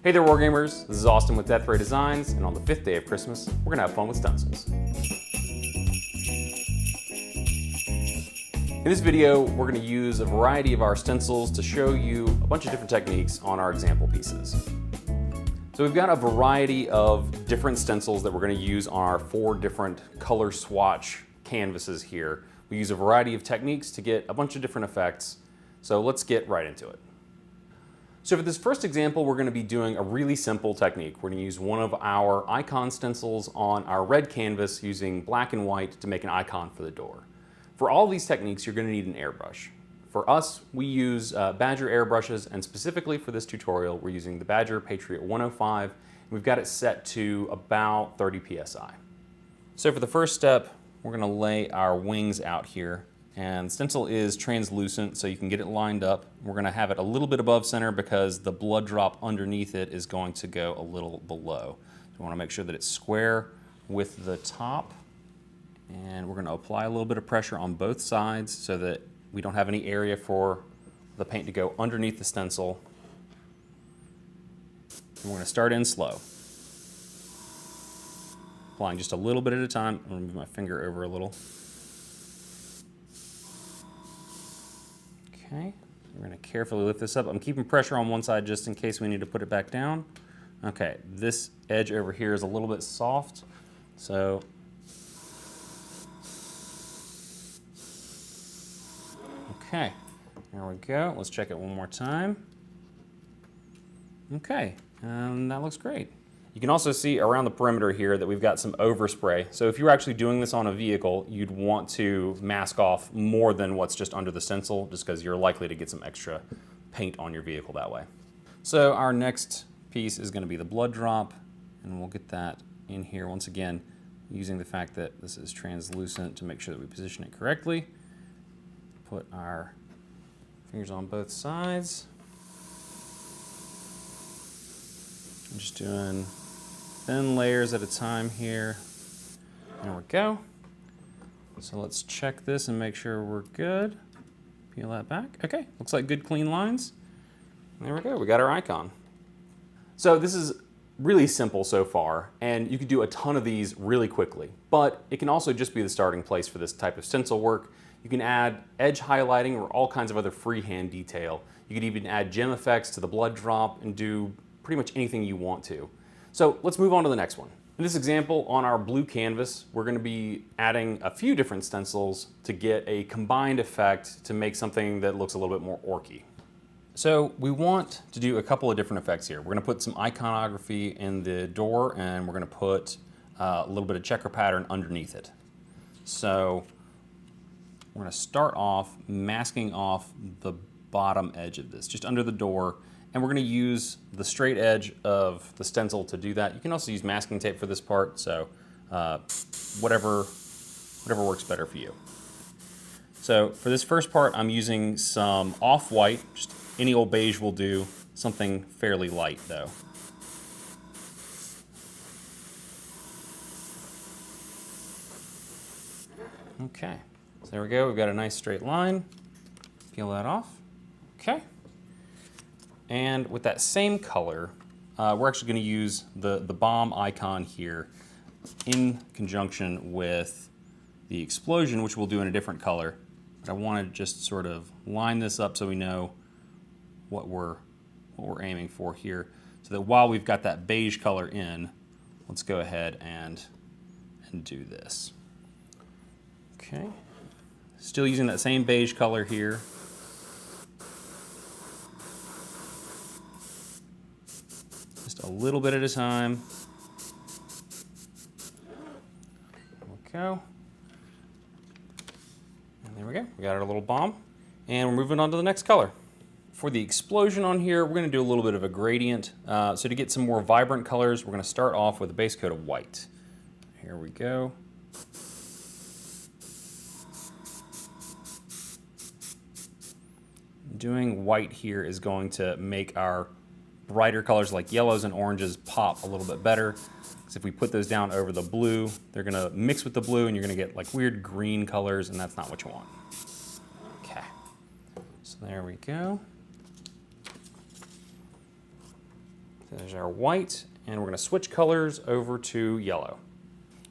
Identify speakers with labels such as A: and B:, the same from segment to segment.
A: Hey there, Wargamers. This is Austin with Death Ray Designs, and on the 5th day of Christmas, we're gonna have fun with stencils. In this video, we're gonna use a variety of our stencils to show you a bunch of different techniques on our example pieces. So we've got a variety of different stencils that we're gonna use on our 4 different color swatch canvases here. We use a variety of techniques to get a bunch of different effects, so let's get right into it. So for this first example, we're going to be doing a really simple technique. We're going to use one of our icon stencils on our red canvas using black and white to make an icon for the door. For all of these techniques, you're going to need an airbrush. For us, we use Badger airbrushes, and specifically for this tutorial, we're using the Badger Patriot 105, and we've got it set to about 30 psi. So for the first step, we're going to lay our wings out here. And the stencil is translucent, so you can get it lined up. We're going to have it a little bit above center because the blood drop underneath it is going to go a little below. So we want to make sure that it's square with the top. And we're going to apply a little bit of pressure on both sides so that we don't have any area for the paint to go underneath the stencil. And we're going to start in slow. Applying just a little bit at a time. I'm going to move my finger over a little. Okay, we're going to carefully lift this up. I'm keeping pressure on one side just in case we need to put it back down. Okay, this edge over here is a little bit soft, so okay, there we go. Let's check it one more time. Okay, and that looks great. You can also see around the perimeter here that we've got some overspray. So if you were actually doing this on a vehicle, you'd want to mask off more than what's just under the stencil, just because you're likely to get some extra paint on your vehicle that way. So our next piece is going to be the blood drop, and we'll get that in here once again, using the fact that this is translucent to make sure that we position it correctly. Put our fingers on both sides. I'm just doing thin layers at a time here. There we go. So let's check this and make sure we're good. Peel that back. Okay, looks like good clean lines. There we go, we got our icon. So this is really simple so far, and you can do a ton of these really quickly, but it can also just be the starting place for this type of stencil work. You can add edge highlighting or all kinds of other freehand detail. You could even add gem effects to the blood drop and do pretty much anything you want to. So let's move on to the next one. In this example, on our blue canvas, we're going to be adding a few different stencils to get a combined effect to make something that looks a little bit more orky. So we want to do a couple of different effects here. We're going to put some iconography in the door, and we're going to put a little bit of checker pattern underneath it. So we're going to start off masking off the bottom edge of this, just under the door. And we're going to use the straight edge of the stencil to do that. You can also use masking tape for this part, so whatever works better for you. So for this first part, I'm using some off-white, just any old beige will do, something fairly light though. Okay, so there we go, we've got a nice straight line. Peel that off, okay. And with that same color, we're actually going to use the bomb icon here in conjunction with the explosion, which we'll do in a different color. But I want to just sort of line this up so we know what we're aiming for here. So that while we've got that beige color in, let's go ahead and do this. Okay, still using that same beige color here. A little bit at a time. There we go. And there we go. We got our little bomb. And we're moving on to the next color. For the explosion on here, we're going to do a little bit of a gradient. So to get some more vibrant colors, we're going to start off with a base coat of white. Here we go. Doing white here is going to make our brighter colors like yellows and oranges pop a little bit better. Because if we put those down over the blue, they're going to mix with the blue and you're going to get like weird green colors, and that's not what you want. Okay, so there we go. There's our white, and we're gonna switch colors over to yellow.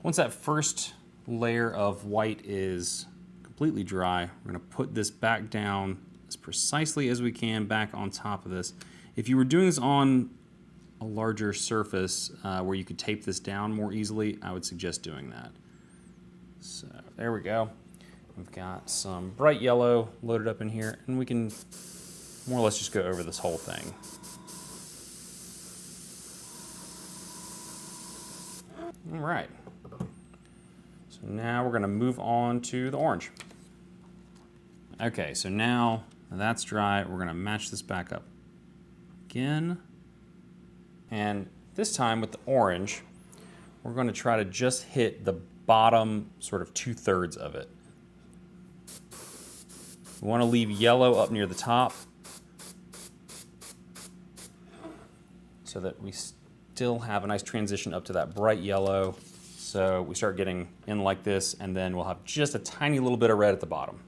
A: Once that first layer of white is completely dry, we're gonna put this back down as precisely as we can back on top of this. If you were doing this on a larger surface where you could tape this down more easily, I would suggest doing that. So there we go. We've got some bright yellow loaded up in here, and we can more or less just go over this whole thing. All right. So now we're gonna move on to the orange. Okay, so now that's dry, we're gonna match this back up again. And this time with the orange, we're gonna try to just hit the bottom sort of 2/3 of it. We wanna leave yellow up near the top so that we still have a nice transition up to that bright yellow. So we start getting in like this, and then we'll have just a tiny little bit of red at the bottom.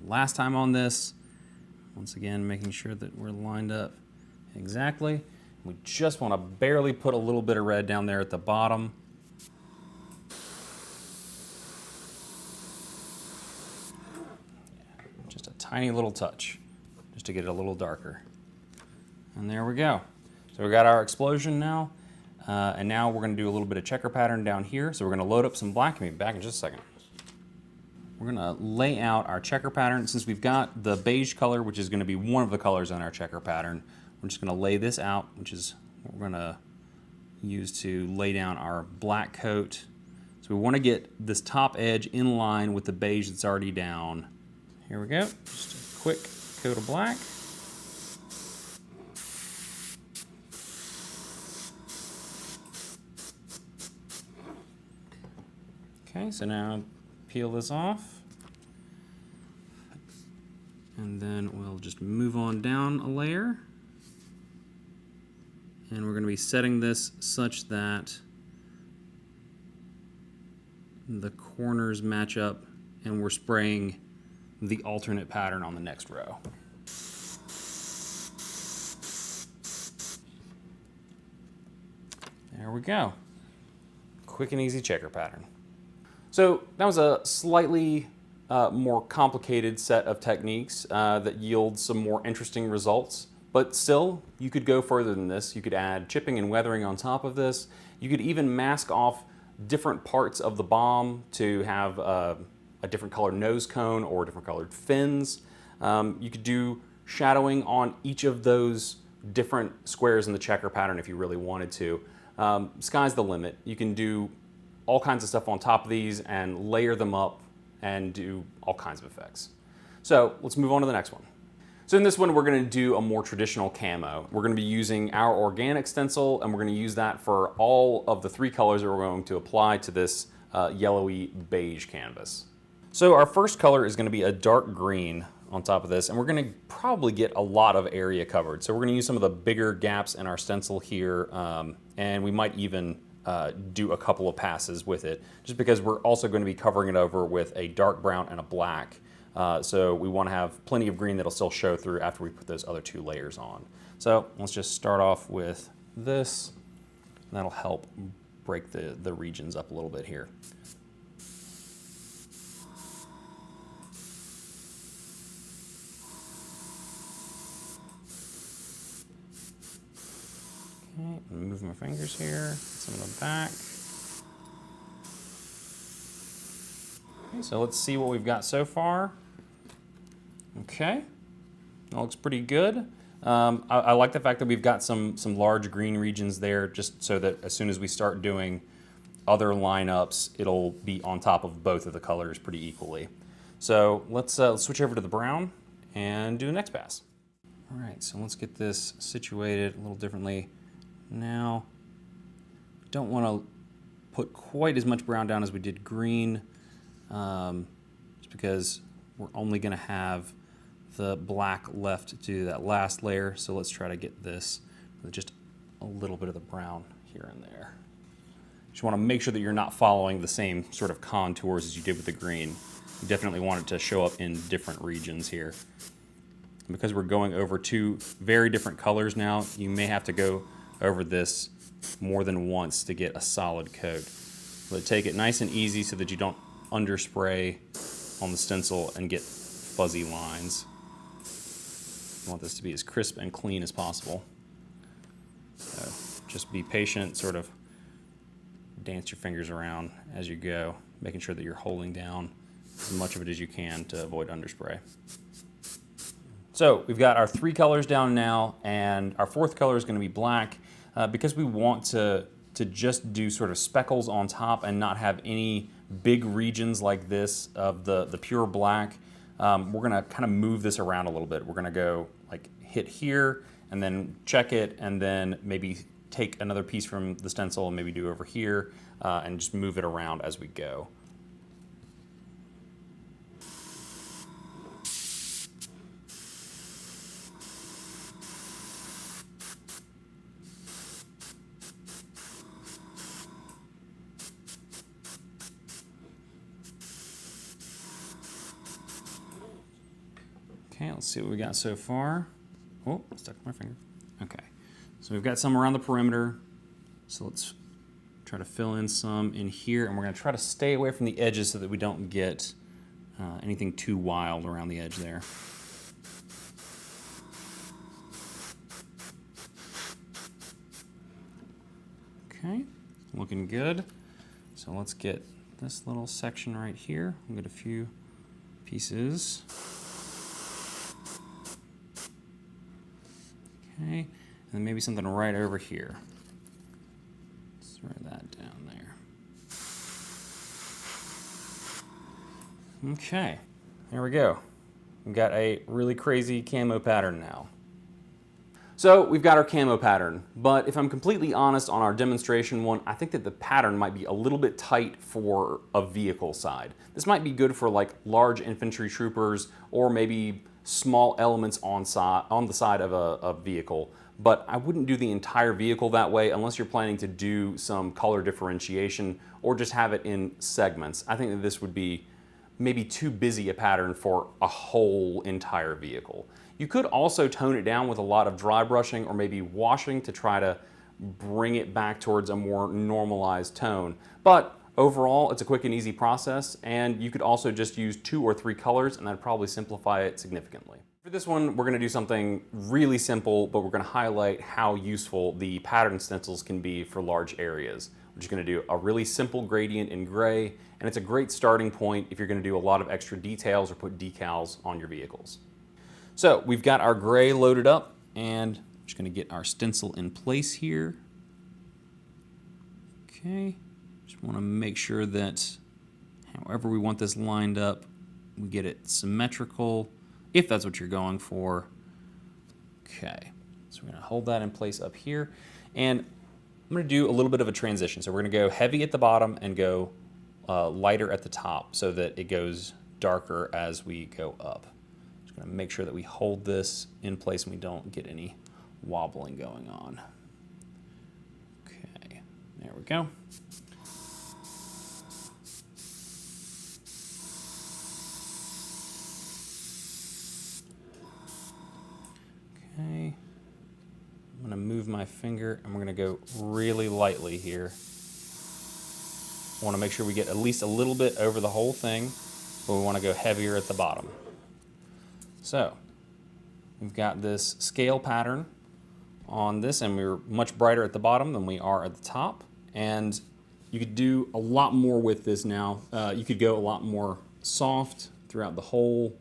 A: Last time on this, once again, making sure that we're lined up exactly. We just want to barely put a little bit of red down there at the bottom. Just a tiny little touch, just to get it a little darker. And there we go. So we got our explosion now. And now we're going to do a little bit of checker pattern down here. So we're going to load up some black. I'll be back in just a second. We're going to lay out our checker pattern. Since we've got the beige color, which is going to be one of the colors on our checker pattern, we're just going to lay this out, which is what we're going to use to lay down our black coat. So we want to get this top edge in line with the beige that's already down. Here we go. Just a quick coat of black. Okay, so now peel this off. And then we'll just move on down a layer. And we're going to be setting this such that the corners match up, and we're spraying the alternate pattern on the next row. There we go. Quick and easy checker pattern. So that was a slightly more complicated set of techniques that yield some more interesting results. But still, you could go further than this. You could add chipping and weathering on top of this. You could even mask off different parts of the bomb to have a different colored nose cone or different colored fins. You could do shadowing on each of those different squares in the checker pattern if you really wanted to. Sky's the limit. You can do all kinds of stuff on top of these and layer them up and do all kinds of effects. So let's move on to the next one. So in this one, we're going to do a more traditional camo. We're going to be using our organic stencil, and we're going to use that for all of the three colors that we're going to apply to this yellowy beige canvas. So our first color is going to be a dark green on top of this, and we're going to probably get a lot of area covered. So we're going to use some of the bigger gaps in our stencil here, and we might even do a couple of passes with it, just because we're also going to be covering it over with a dark brown and a black. So we want to have plenty of green that'll still show through after we put those other two layers on. So let's just start off with this, and that'll help break the regions up a little bit here. Okay, move my fingers here, some of the back. Okay, so let's see what we've got so far. Okay, that looks pretty good. I like the fact that we've got some large green regions there, just so that as soon as we start doing other lineups, it'll be on top of both of the colors pretty equally. So let's switch over to the brown and do the next pass. All right, so let's get this situated a little differently. Now, don't want to put quite as much brown down as we did green, just because we're only going to have the black left to do that last layer. So let's try to get this with just a little bit of the brown here and there. Just want to make sure that you're not following the same sort of contours as you did with the green. You definitely want it to show up in different regions here. And because we're going over two very different colors now, you may have to go over this more than once to get a solid coat. But take it nice and easy so that you don't underspray on the stencil and get fuzzy lines. You want this to be as crisp and clean as possible. So just be patient, sort of dance your fingers around as you go, making sure that you're holding down as much of it as you can to avoid underspray. So we've got our 3 colors down now, and our 4th color is going to be black. Because we want to just do sort of speckles on top and not have any big regions like this of the pure black, we're going to kind of move this around a little bit. We're going to go like hit here and then check it, and then maybe take another piece from the stencil and maybe do over here, and just move it around as we go. Okay, let's see what we got so far. Oh, stuck my finger. Okay, so we've got some around the perimeter. So let's try to fill in some in here, and we're gonna try to stay away from the edges so that we don't get anything too wild around the edge there. Okay, looking good. So let's get this little section right here. We'll get a few pieces. Okay, and then maybe something right over here. Let's throw that down there. Okay, there we go. We've got a really crazy camo pattern now. So we've got our camo pattern, but if I'm completely honest on our demonstration one, I think that the pattern might be a little bit tight for a vehicle side. This might be good for like large infantry troopers or maybe small elements on the side of a vehicle, but I wouldn't do the entire vehicle that way unless you're planning to do some color differentiation or just have it in segments. I think that this would be maybe too busy a pattern for a whole entire vehicle. You could also tone it down with a lot of dry brushing or maybe washing to try to bring it back towards a more normalized tone. But overall, it's a quick and easy process, and you could also just use 2 or 3 colors, and that'd probably simplify it significantly. For this one, we're gonna do something really simple, but we're gonna highlight how useful the pattern stencils can be for large areas. We're just gonna do a really simple gradient in gray, and it's a great starting point if you're gonna do a lot of extra details or put decals on your vehicles. So we've got our gray loaded up, and I'm just gonna get our stencil in place here. Okay. Just want to make sure that however we want this lined up, we get it symmetrical, if that's what you're going for. Okay, so we're going to hold that in place up here, and I'm going to do a little bit of a transition. So we're going to go heavy at the bottom and go lighter at the top so that it goes darker as we go up. Just going to make sure that we hold this in place and we don't get any wobbling going on. Okay, there we go. Okay, I'm gonna move my finger and we're gonna go really lightly here. I wanna make sure we get at least a little bit over the whole thing, but we wanna go heavier at the bottom. So, we've got this scale pattern on this, and we're much brighter at the bottom than we are at the top. And you could do a lot more with this now. You could go a lot more soft throughout the whole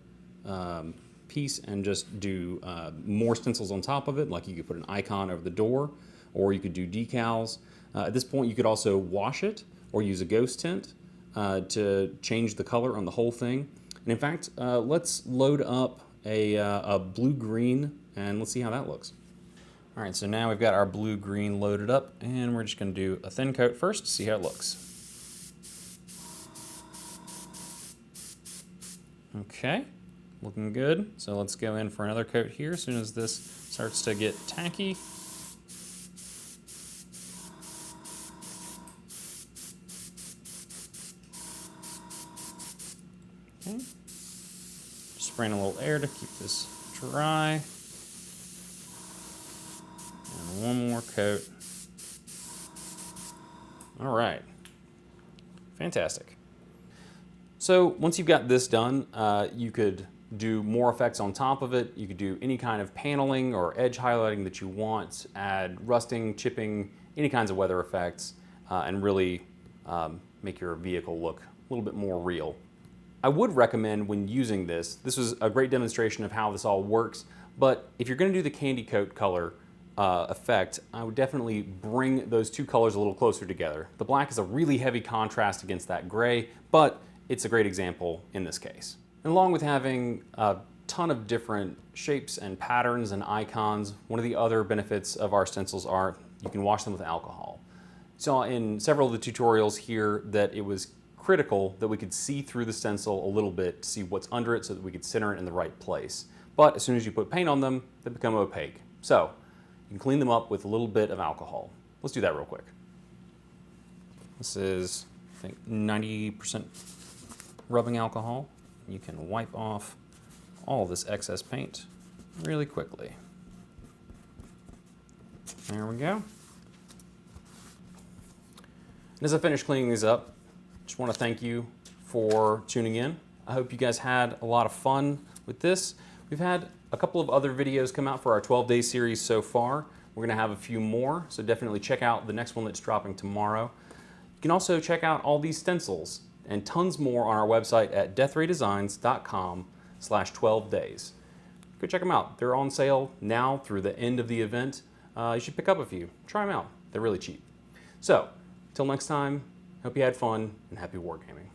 A: piece and just do more stencils on top of it. Like you could put an icon over the door, or you could do decals. At this point, you could also wash it or use a ghost tint to change the color on the whole thing. And in fact, let's load up a blue-green and let's see how that looks. All right, so now we've got our blue-green loaded up, and we're just gonna do a thin coat first to see how it looks. Okay, looking good. So let's go in for another coat here as soon as this starts to get tacky. Okay. Just spraying a little air to keep this dry. And one more coat. All right, fantastic. So once you've got this done, you could do more effects on top of it. You could do any kind of paneling or edge highlighting that you want, add rusting, chipping, any kinds of weather effects, and really make your vehicle look a little bit more real. I would recommend when using this was a great demonstration of how this all works, but if you're gonna do the candy coat color effect, I would definitely bring those two colors a little closer together. The black is a really heavy contrast against that gray, but it's a great example in this case. And along with having a ton of different shapes and patterns and icons, one of the other benefits of our stencils are you can wash them with alcohol. So in several of the tutorials here that it was critical that we could see through the stencil a little bit to see what's under it so that we could center it in the right place. But as soon as you put paint on them, they become opaque. So you can clean them up with a little bit of alcohol. Let's do that real quick. This is, I think, 90% rubbing alcohol. You can wipe off all this excess paint really quickly. There we go. And as I finish cleaning these up, just want to thank you for tuning in. I hope you guys had a lot of fun with this. We've had a couple of other videos come out for our 12-day series so far. We're going to have a few more, so definitely check out the next one that's dropping tomorrow. You can also check out all these stencils and tons more on our website at deathraydesigns.com/12days. Go check them out. They're on sale now through the end of the event. You should pick up a few. Try them out. They're really cheap. So, till next time, hope you had fun and happy wargaming.